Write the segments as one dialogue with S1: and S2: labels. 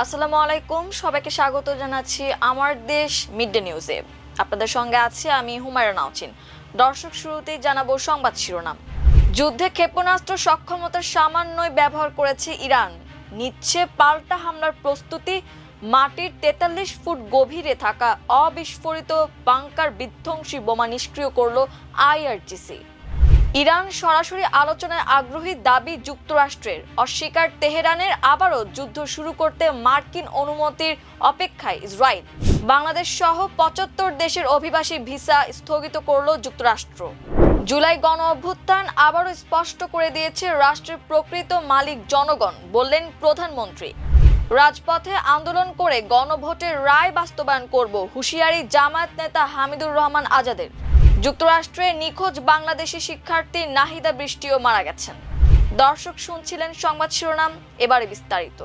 S1: আসসালামু আলাইকুম, সবাইকে স্বাগত জানাচ্ছি আমার দেশ মিডডে নিউজে। আপনাদের সঙ্গে আছি আমি হুমায়রা নাওচিন। দর্শক, শুরুতেই জানাবো সংবাদ শিরোনাম। যুদ্ধে ক্ষেপণাস্ত্র সক্ষমতার সামান্যই ব্যবহার করেছে ইরান, নিচ্ছে পাল্টা হামলার প্রস্তুতি। মাটির ৪৩ ফুট গভীরে থাকা অবিস্ফোরিত বাংকার বিধ্বংসী বোমা নিষ্ক্রিয় করল আইআরজিসি। ইরান সরাসরি আলোচনায় আগ্রহী, দাবি যুক্তরাষ্ট্রের। অস্বীকার তেহরানের। আবারও যুদ্ধ শুরু করতে মার্কিন অনুমতির অপেক্ষায় ইসরায়েল। বাংলাদেশ সহ ৭৫ দেশের অভিবাসী ভিসা স্থগিত করল যুক্তরাষ্ট্র। জুলাই গণ অভ্যুত্থান আবারও স্পষ্ট করে দিয়েছে রাষ্ট্রের প্রকৃত মালিক জনগণ, বললেন প্রধানমন্ত্রী। রাজপথে আন্দোলন করে গণভোটের রায় বাস্তবায়ন করব, হুঁশিয়ারি জামায়াত নেতা হামিদুর রহমান আজাদের। যুক্তরাষ্ট্রে নিখোঁজ বাংলাদেশি শিক্ষার্থী নাহিদা বৃষ্টিও মারা গেছেন। দর্শক, শুনছিলেন সংবাদ শিরোনাম, এবারে বিস্তারিত।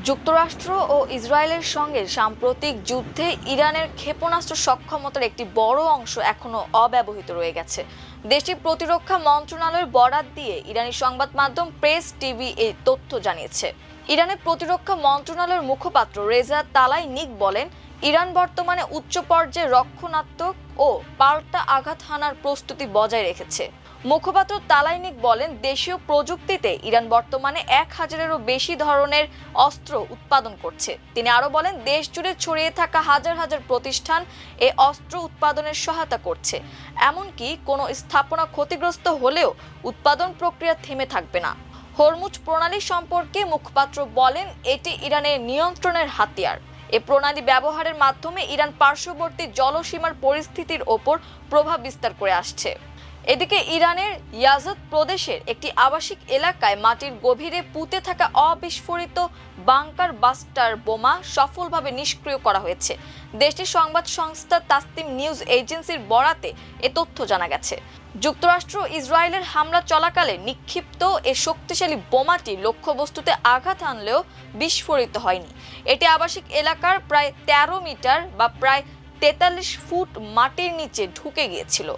S1: যুক্তরাষ্ট্র ও ইসরায়েলের সঙ্গে সাম্প্রতিক যুদ্ধে ইরানের ক্ষেপণাস্ত্র সক্ষমতার একটি বড় অংশ এখনো অব্যবহৃত রয়ে গেছে। দেশটির প্রতিরক্ষা মন্ত্রণালয়ের বরাত দিয়ে ইরানি সংবাদ মাধ্যম প্রেস টিভি এই তথ্য জানিয়েছে। ইরানের প্রতিরক্ষা মন্ত্রণালয়ের মুখপাত্র রেজা তালাইনিক বলেন, ইরান বর্তমানে উচ্চ পর্যায়ে রক্ষণাত্মক ও পাল্টা আঘাত হানার প্রস্তুতি বজায় রেখেছে। মুখপাত্র তালাইনিক বলেন, দেশীয় প্রযুক্তিতে ইরান বর্তমানে ১,০০০-এরও বেশি ধরনের অস্ত্র উৎপাদন করছে। তিনি আরও বলেন, দেশ জুড়ে ছড়িয়ে থাকা হাজার হাজার প্রতিষ্ঠান এ অস্ত্র উৎপাদনের সহায়তা করছে। এমনকি কোনো স্থাপনা ক্ষতিগ্রস্ত হলেও উৎপাদন প্রক্রিয়া থেমে থাকবে না। হরমুজ প্রণালী সম্পর্কে মুখপাত্র বলেন, এটি ইরানের নিয়ন্ত্রণের হাতিয়ার। এ প্রণালী ব্যবহারের মাধ্যমে ইরান পার্শ্ববর্তী জলসীমার পরিস্থিতির ওপর প্রভাব বিস্তার করে আসছে। এদিকে ইরানের ইয়াজদ প্রদেশের একটি আবাসিক এলাকায় মাটির গভীরে পুঁতে থাকা অবিস্ফোরিত বাংকার বাস্টার বোমা সফলভাবে নিষ্ক্রিয় করা হয়েছে। দেশটির সংবাদ সংস্থা তাসনিম নিউজ এজেন্সির বরাতে এ তথ্য জানা গেছে। যুক্তরাষ্ট্র ইসরায়েলের হামলা চলাকালে নিক্ষিপ্ত এ শক্তিশালী বোমাটি লক্ষ্যবস্তুতে আঘাত হানলেও বিস্ফোরিত হয়নি। এটি আবাসিক এলাকার প্রায় ১৩ মিটার বা প্রায় ৪৩ ফুট মাটির নিচে ঢুকে গিয়েছিল।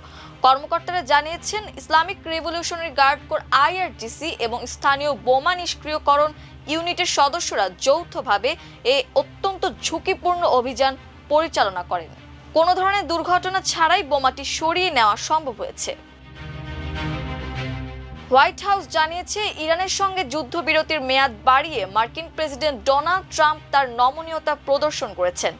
S1: কর্মকর্তারা জানিয়েছেন, Islamic revolutionary guard corps IRGC এবং স্থানীয় বোমা নিষ্ক্রিয়করণ ইউনিটের সদস্যরা যৌথভাবে এই অত্যন্ত ঝুঁকিপূর্ণ অভিযান পরিচালনা করেন। কোনো ধরনের দুর্ঘটনা ছাড়াই বোমাটি সরিয়ে নেওয়া সম্ভব হয়েছে। হোয়াইট হাউস জানিয়েছে, ইরানের সঙ্গে যুদ্ধবিরতির মেয়াদ বাড়িয়ে মার্কিন প্রেসিডেন্ট ডোনাল্ড ট্রাম্প তার নমনীয়তা প্রদর্শন করেছেন।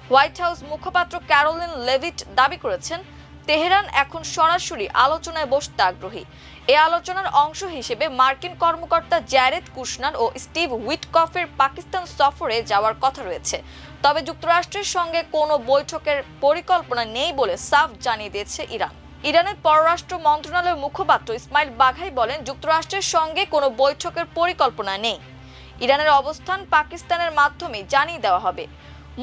S1: হোয়াইট হাউস মুখপাত্র ক্যারোলিন লেভিট দাবি করেছেন, তেহরান এখন সরাসরি আলোচনায় বসতে আগ্রহী। এই আলোচনার অংশ হিসেবে মার্কিন কর্মকর্তা জ্যারেড কুশনার ও স্টিভ উইটকফের পাকিস্তান সফরে যাওয়ার কথা রয়েছে। তবে যুক্তরাষ্ট্রের সঙ্গে কোনো বৈঠকের পরিকল্পনা নেই বলে সাফ জানিয়ে দিয়েছে ইরান। ইরানের পররাষ্ট্র মন্ত্রণালয়ের মুখপাত্র ইসমাইল বাঘাই বলেন, যুক্তরাষ্ট্রের সঙ্গে কোনো বৈঠকের পরিকল্পনা নেই। ইরানের অবস্থান পাকিস্তানের মাধ্যমে জানিয়ে দেওয়া হবে।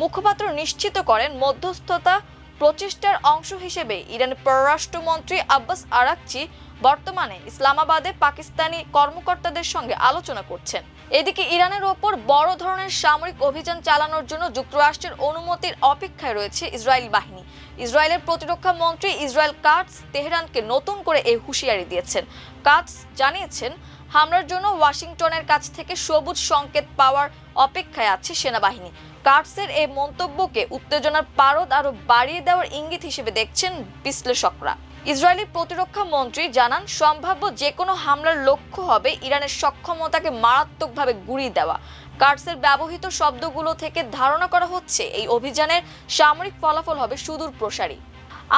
S1: মুখপাত্র নিশ্চিত করেন, মধ্যস্থতা প্রচেষ্টার অংশ হিসেবে ইরানের পররাষ্ট্রমন্ত্রী আব্বাস আরাকচি বর্তমানে ইসলামাবাদে পাকিস্তানি কর্মকর্তাদের সঙ্গে আলোচনা করছেন। এদিকে ইরানের ওপর বড় ধরনের সামরিক অভিযান চালানোর জন্য যুক্তরাষ্ট্রের অনুমতির অপেক্ষায় রয়েছে ইসরায়েল বাহিনী। ইসরায়েলের প্রতিরক্ষা মন্ত্রী ইসরায়েল কাটস তেহরানকে নতুন করে এই হুঁশিয়ারি দিয়েছেন। কাটস জানিয়েছেন, হামলার জন্য ওয়াশিংটনের কাছ থেকে সবুজ সংকেত পাওয়ার অপেক্ষায় আছে সেনাবাহিনী। কাটসের এই মন্তব্যকে উত্তেজনার পারদ আরো বাড়িয়ে দেওয়ার ইঙ্গিত হিসেবে দেখছেন বিশ্লেষকরা। ইসরায়েলি প্রতিরক্ষা মন্ত্রী জানান, সম্ভাব্য যে কোনো হামলার লক্ষ্য হবে ইরানের সক্ষমতাকে মারাত্মকভাবে গুঁড়িয়ে দেওয়া। কাটসের ব্যবহৃত শব্দগুলো থেকে ধারণা করা হচ্ছে, এই অভিযানের সামরিক ফলাফল হবে সুদূর প্রসারী।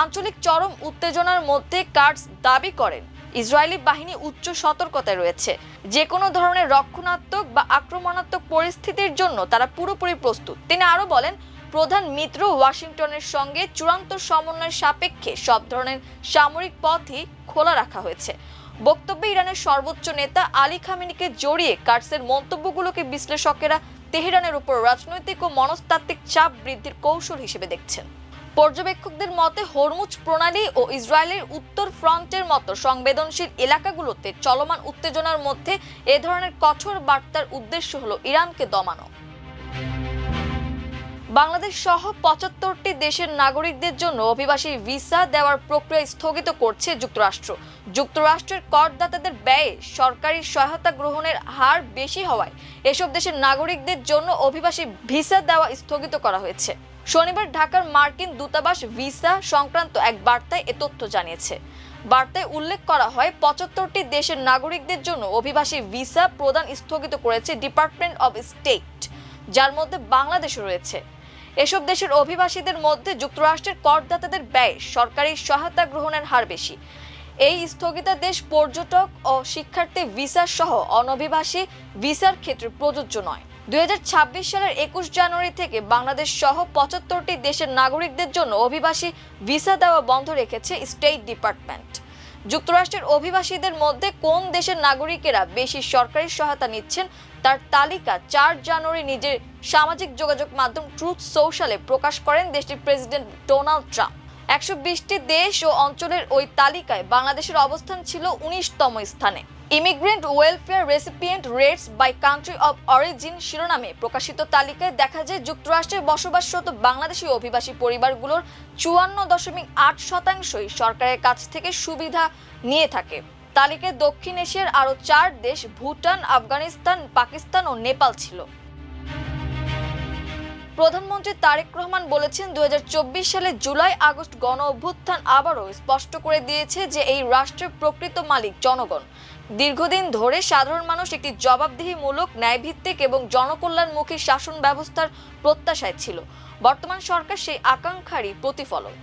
S1: আঞ্চলিক চরম উত্তেজনার মধ্যে কাটস দাবি করেন, ইসরায়েলি বাহিনী উচ্চ সতর্কতায় রয়েছে। যে কোনো ধরনের রক্ষণাত্মক বা আক্রমণাত্মক পরিস্থিতির জন্য তারা পুরোপুরি প্রস্তুত। তিনি আরও বলেন, প্রধান মিত্র ওয়াশিংটনের সঙ্গে চূড়ান্ত সমন্বয়ের সাপেক্ষে সব ধরনের সামরিক পথই খোলা রাখা হয়েছে। বক্তব্যে ইরানের সর্বোচ্চ নেতা আলী খামেনিকে জড়িয়ে কাটসের মন্তব্যগুলোকে বিশ্লেষকেরা তেহরানের উপর রাজনৈতিক ও মনস্তাত্ত্বিক চাপ বৃদ্ধির কৌশল হিসেবে দেখছেন। পর্যবেক্ষকদের মতে, হরমুজ প্রণালী ও ইসরায়েলের উত্তর ফ্রন্টের মতো সংবেদনশীল এলাকাগুলোতে চলমান উত্তেজনার মধ্যে এ ধরনের কঠোর বার্তার উদ্দেশ্য হলো ইরানকে দমানো। বাংলাদেশ সহ ৭৫টি দেশের নাগরিকদের জন্য অভিবাসী ভিসা দেওয়ার প্রক্রিয়া স্থগিত করছে যুক্তরাষ্ট্র। যুক্তরাষ্ট্রের করদাতাদের ব্যয়ে সরকারি সহায়তা গ্রহণের হার বেশি হওয়ায় এসব দেশের নাগরিকদের জন্য অভিবাসী ভিসা দেওয়া স্থগিত করা হয়েছে। শনিবার ঢাকার মার্কিন দূতাবাস ভিসা সংক্রান্ত এক বার্তায় এ তথ্য জানিয়েছে। বার্তায় উল্লেখ করা হয় ৭৫টি দেশের নাগরিকদের জন্য অভিবাসী ভিসা প্রদান স্থগিত করেছে ডিপার্টমেন্ট অব স্টেট, যার মধ্যে বাংলাদেশও রয়েছে। এসব দেশের অভিবাসীদের মধ্যে যুক্তরাষ্ট্রের করদাতাদের ব্যয় সরকারি সহায়তা গ্রহণের হার বেশি। এই স্থগিতাদেশ পর্যটক ও শিক্ষার্থী ভিসা সহ অনভিবাসী ভিসার ক্ষেত্রে প্রযোজ্য নয়। ২০২৬ সালের ২১ জানুয়ারি থেকে বাংলাদেশ সহ ৭৫টি দেশের নাগরিকদের জন্য অভিবাসী ভিসা দেওয়া বন্ধ রেখেছে স্টেট ডিপার্টমেন্ট। যুক্তরাষ্ট্রের অভিবাসীদের মধ্যে কোন দেশের নাগরিকেরা বেশি সরকারি সহায়তা নিচ্ছেন তার তালিকা ৪ জানুয়ারি নিজের সামাজিক যোগাযোগ মাধ্যম ট্রুথ সোশ্যালে প্রকাশ করেন দেশটির প্রেসিডেন্ট ডোনাল্ড ট্রাম্প। ১২০টি দেশ ও অঞ্চলের ওই তালিকায় বাংলাদেশের অবস্থান ছিল ১৯তম স্থানে। Immigrant welfare recipient rates by country of origin শিরোনামে প্রকাশিত তালিকায় দেখা যায় যুক্তরাষ্ট্রে বসবাসরত বাংলাদেশি অভিবাসী পরিবারগুলোর ৫৪.৮% সরকারের কাছ থেকে সুবিধা নিয়ে থাকে। তালিকায় দক্ষিণ এশিয়ার আরও ৪ দেশ ভুটান, আফগানিস্তান, পাকিস্তান ও নেপাল ছিল। প্রধানমন্ত্রী তারেক রহমান বলেছেন ২০২৪ সালে জুলাই আগস্ট গণ অভ্যুত্থান আবারও স্পষ্ট করে দিয়েছে যে এই রাষ্ট্রের প্রকৃত মালিক জনগণ। দীর্ঘদিন ধরে সাধারণ মানুষ একটি জবাবদিহিমূলক, ন্যায়ভিত্তিক এবং জনকল্যাণমুখী শাসন ব্যবস্থার প্রত্যাশায় ছিল। বর্তমান সরকার সেই আকাঙ্ক্ষারই প্রতিফলন।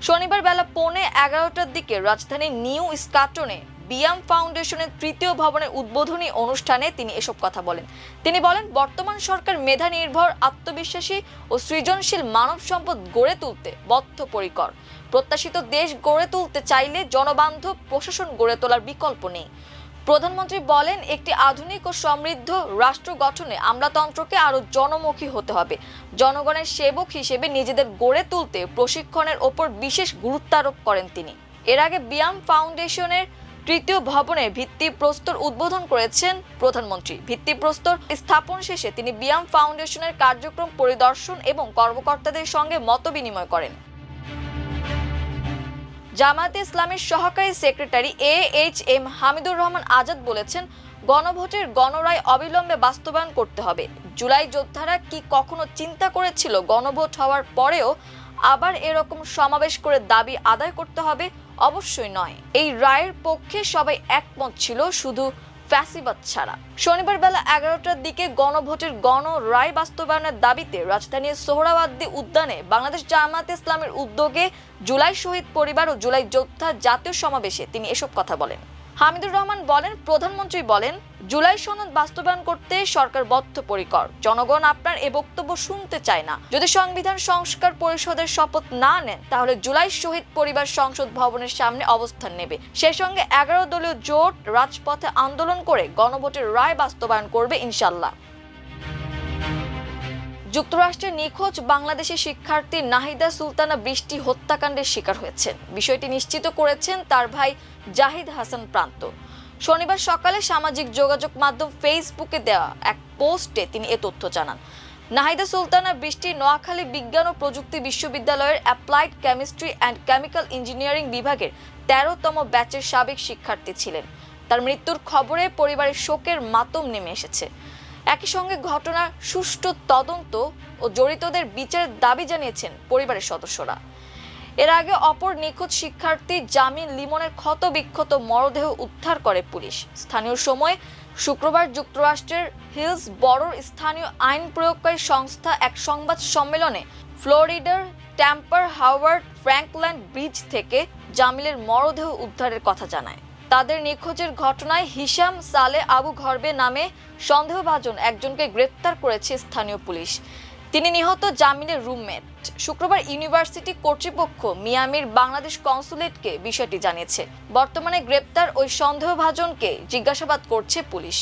S1: শনিবার বেলা 11:15টার দিকে রাজধানীর নিউ স্কাটনে বিয়াম ফাউন্ডেশনের ৩য় ভবনের উদ্বোধনী অনুষ্ঠানে তিনি এসব কথা বলেন। তিনি বলেন, বর্তমান সরকার মেধা নির্ভর, আত্মবিশ্বাসী ও সৃজনশীল মানব সম্পদ গড়ে তুলতে বদ্ধপরিকর। প্রত্যাশিত দেশ গড়ে তুলতে চাইলে জনবান্ধব প্রশাসন গড়ে তোলার বিকল্প নেই। প্রধানমন্ত্রী বলেন, একটি আধুনিক ও সমৃদ্ধ রাষ্ট্র গঠনে আমলাতন্ত্রকে আরও জনমুখী হতে হবে। জনগণের সেবক হিসেবে নিজেদের গড়ে তুলতে প্রশিক্ষণের ওপর বিশেষ গুরুত্ব আরোপ করেন তিনি। এর আগে বিয়াম ফাউন্ডেশনের ৩য় ভবনের ভিত্তিপ্রস্তর উদ্বোধন করেছেন প্রধানমন্ত্রী। ভিত্তিপ্রস্তর স্থাপন শেষে তিনি বিয়াম ফাউন্ডেশনের কার্যক্রম পরিদর্শন এবং কর্মকর্তাদের সঙ্গে মতবিনিময় করেন। জামায়াতে ইসলামীর সহকারী সেক্রেটারি AHM হামিদুর রহমান আজাদ বলেছেন, গণভোটের গণরায় অবিলম্বে বাস্তবায়ন করতে হবে। জুলাই যোদ্ধারা কি কখনো চিন্তা করেছিল গণভোট হওয়ার পরেও আবার এরকম সমাবেশ করে দাবি আদায় করতে হবে? অবশ্যই নয়। এই রায়ের পক্ষে সবাই একমত ছিল, শুধু ফ্যাসিবাদ ছাড়া। শনিবার বেলা 11টার দিকে গণভোটের গণরায় বাস্তবায়নের দাবিতে রাজধানীর সোহরাওয়ার্দী উদ্যানে বাংলাদেশ জামায়াতে ইসলামের উদ্যোগে জুলাই শহীদ পরিবার ও জুলাই যোদ্ধা জাতীয় সমাবেশে তিনি এসব কথা বলেন। হামিদুর রহমান বলেন, প্রধানমন্ত্রী বলেন, জুলাই সনদ বাস্তবায়ন করতে সরকার বদ্ধপরিকর। জনগণ আপনার এ বক্তব্য শুনতে চায় না। যদি সংবিধান সংস্কার পরিষদের শপথ না নেন তাহলে জুলাই শহীদ পরিবার সংসদ ভবনের সামনে অবস্থান নেবে। সেই সঙ্গে 11 দলীয় জোট রাজপথে আন্দোলন করে গণভোটের রায় বাস্তবায়ন করবে ইনশাল্লাহ। যুক্তরাষ্ট্রের নিখোঁজ বাংলাদেশি শিক্ষার্থী নাহিদা সুলতানা বৃষ্টি হত্যাকাণ্ডের শিকার হয়েছেন। বিষয়টি নিশ্চিত করেছেন তার ভাই জাহিদ হাসান প্রান্ত। শনিবার সকালে সামাজিক যোগাযোগ মাধ্যম ফেসবুকে দেওয়া এক পোস্টে তিনি এ তথ্য জানান। নাহিদা সুলতানা বৃষ্টি নোয়াখালী বিজ্ঞান ও প্রযুক্তি বিশ্ববিদ্যালয়ের applied chemistry and chemical engineering বিভাগের 13তম ব্যাচের সাবেক শিক্ষার্থী ছিলেন। তার মৃত্যুর খবরে পরিবারের শোকের মাতম নেমে এসেছে। একই সঙ্গে ঘটনার সুষ্ঠু তদন্ত ও জড়িতদের বিচারের দাবি জানিয়েছেন পরিবারের সদস্যরা। এর আগে অপর নিখোঁজ শিক্ষার্থী জামিন লিমনের ক্ষতবিক্ষত মরদেহ উদ্ধার করে পুলিশ। স্থানীয় সময় শুক্রবার যুক্তরাষ্ট্রের হিলসবরোর স্থানীয় আইন প্রয়োগকারী সংস্থা এক সংবাদ সম্মেলনে ফ্লোরিডার ট্যাম্পার হাওয়ার্ড ফ্র্যাঙ্কল্যান্ড ব্রিজ থেকে জামিলের মরদেহ উদ্ধারের কথা জানায়। তাদের নিখোঁজের ঘটনায় হিশাম সালে আবু ঘরবে নামে সন্দেহভাজন একজনকে গ্রেপ্তার করেছে স্থানীয় পুলিশ। তিনি নিহত জামিলের রুমমেট। শুক্রবার ইউনিভার্সিটি কর্তৃপক্ষ মিয়ামির বাংলাদেশ কনসুলেটকে বিষয়টি জানিয়েছে। বর্তমানে গ্রেপ্তার ওই সন্দেহভাজনকে জিজ্ঞাসাবাদ করছে পুলিশ।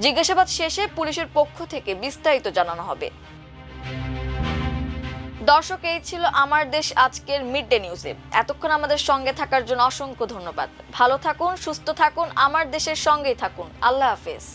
S1: জিজ্ঞাসাবাদ শেষে পুলিশের পক্ষ থেকে বিস্তারিত জানানো হবে। দর্শক, এই ছিল আমার দেশ আজকের মিড ডে নিউজে। এতক্ষণ আমাদের সঙ্গে থাকার জন্য অসংখ্য ধন্যবাদ। ভালো থাকুন, সুস্থ থাকুন, আমার দেশের সঙ্গেই থাকুন। আল্লাহ হাফেজ।